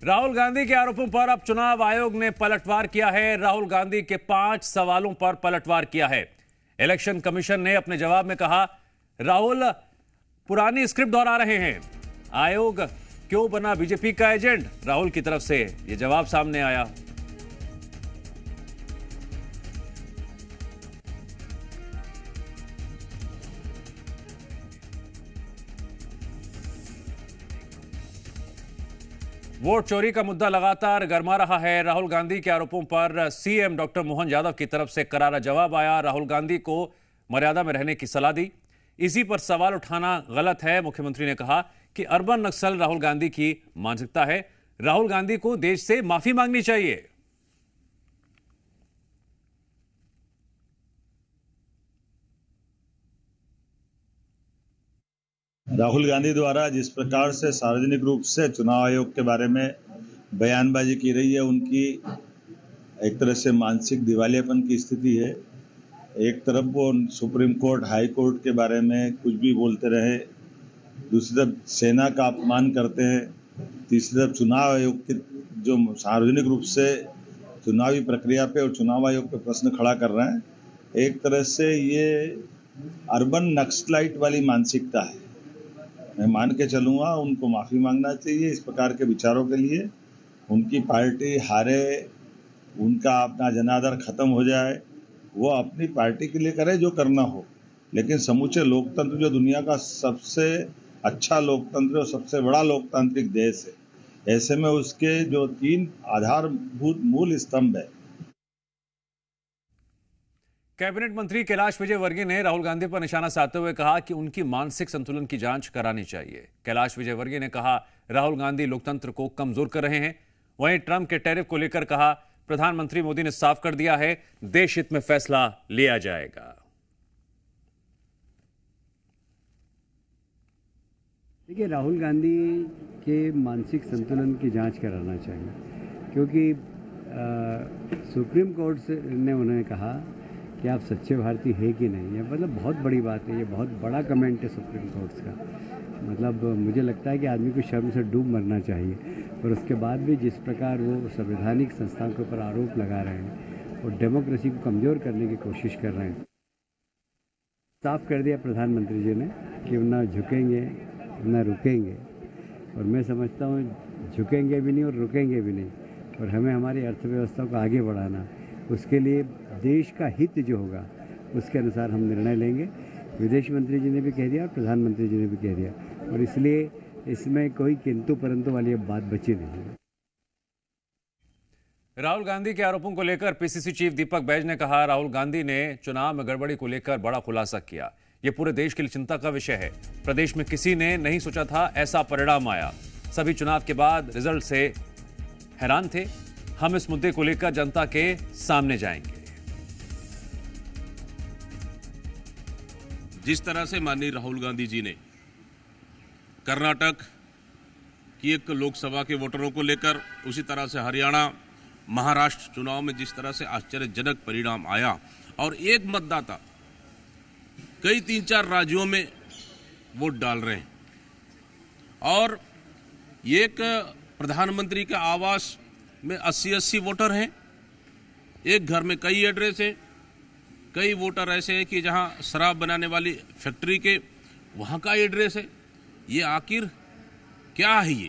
राहुल गांधी के आरोपों पर अब चुनाव आयोग ने पलटवार किया है। राहुल गांधी के 5 सवालों पर पलटवार किया है। इलेक्शन कमीशन ने अपने जवाब में कहा, राहुल पुरानी स्क्रिप्ट दोहरा रहे हैं। आयोग क्यों बना बीजेपी का एजेंट? राहुल की तरफ से यह जवाब सामने आया। वोट चोरी का मुद्दा लगातार गरमा रहा है। राहुल गांधी के आरोपों पर सीएम डॉक्टर मोहन यादव की तरफ से करारा जवाब आया। राहुल गांधी को मर्यादा में रहने की सलाह दी। इसी पर सवाल उठाना गलत है। मुख्यमंत्री ने कहा कि अर्बन नक्सल राहुल गांधी की मानसिकता है। राहुल गांधी को देश से माफी मांगनी चाहिए। राहुल गांधी द्वारा जिस प्रकार से सार्वजनिक रूप से चुनाव आयोग के बारे में बयानबाजी की रही है, उनकी एक तरह से मानसिक दिवालियापन की स्थिति है। एक तरफ वो सुप्रीम कोर्ट, हाई कोर्ट के बारे में कुछ भी बोलते रहे, दूसरी तरफ सेना का अपमान करते हैं, तीसरी तरफ चुनाव आयोग के जो सार्वजनिक रूप से चुनावी प्रक्रिया पे और चुनाव आयोग पे प्रश्न खड़ा कर रहे हैं। एक तरह से ये अर्बन नक्सलाइट वाली मानसिकता है। मैं मान के चलूँगा, उनको माफ़ी मांगना चाहिए इस प्रकार के विचारों के लिए। उनकी पार्टी हारे, उनका अपना जनादर ख़त्म हो जाए, वो अपनी पार्टी के लिए करे जो करना हो, लेकिन समूचे लोकतंत्र, जो दुनिया का सबसे अच्छा लोकतंत्र और सबसे बड़ा लोकतांत्रिक देश है, ऐसे में उसके जो 3 आधारभूत मूल स्तंभ है। कैबिनेट मंत्री कैलाश विजयवर्गीय ने राहुल गांधी पर निशाना साधते हुए कहा कि उनकी मानसिक संतुलन की जांच करानी चाहिए। कैलाश विजयवर्गीय ने कहा, राहुल गांधी लोकतंत्र को कमजोर कर रहे हैं। वहीं ट्रंप के टैरिफ को लेकर कहा, प्रधानमंत्री मोदी ने साफ कर दिया है, देश हित में फैसला लिया जाएगा। देखिए, राहुल गांधी के मानसिक संतुलन की जांच कराना चाहिए, क्योंकि सुप्रीम कोर्ट ने उन्हें कहा कि आप सच्चे भारतीय है कि नहीं। ये मतलब बहुत बड़ी बात है, ये बहुत बड़ा कमेंट है सुप्रीम कोर्ट का। मतलब मुझे लगता है कि आदमी को शर्म से डूब मरना चाहिए। और उसके बाद भी जिस प्रकार वो संवैधानिक संस्थाओं के ऊपर आरोप लगा रहे हैं और डेमोक्रेसी को कमज़ोर करने की कोशिश कर रहे हैं। साफ कर दिया प्रधानमंत्री जी ने कि ना झुकेंगे ना रुकेंगे। और मैं समझता हूँ झुकेंगे भी नहीं और रुकेंगे भी नहीं। और हमें हमारी अर्थव्यवस्था को आगे बढ़ाना, उसके लिए देश का हित जो होगा उसके अनुसार हम निर्णय लेंगे। विदेश मंत्री जी ने भी कह दिया और प्रधानमंत्री जी ने भी कह दिया, और इसलिए इसमें कोई किंतु परंतु वाली बात बची नहीं है। राहुल गांधी के आरोपों को लेकर पीसीसी चीफ दीपक बैज ने कहा, राहुल गांधी ने चुनाव में गड़बड़ी को लेकर बड़ा खुलासा किया। यह पूरे देश के लिए चिंता का विषय है। प्रदेश में किसी ने नहीं सोचा था ऐसा परिणाम आया। सभी चुनाव के बाद रिजल्ट से हैरान थे। हम इस मुद्दे को लेकर जनता के सामने जाएंगे। जिस तरह से माननीय राहुल गांधी जी ने कर्नाटक की एक लोकसभा के वोटरों को लेकर, उसी तरह से हरियाणा, महाराष्ट्र चुनाव में जिस तरह से आश्चर्यजनक परिणाम आया, और एक मतदाता कई 3-4 राज्यों में वोट डाल रहे हैं, और एक प्रधानमंत्री के आवास में 80-80 वोटर हैं। एक घर में कई एड्रेस हैं। कई वोटर ऐसे हैं कि जहां शराब बनाने वाली फैक्ट्री के वहां का एड्रेस है। ये आखिर क्या है? ये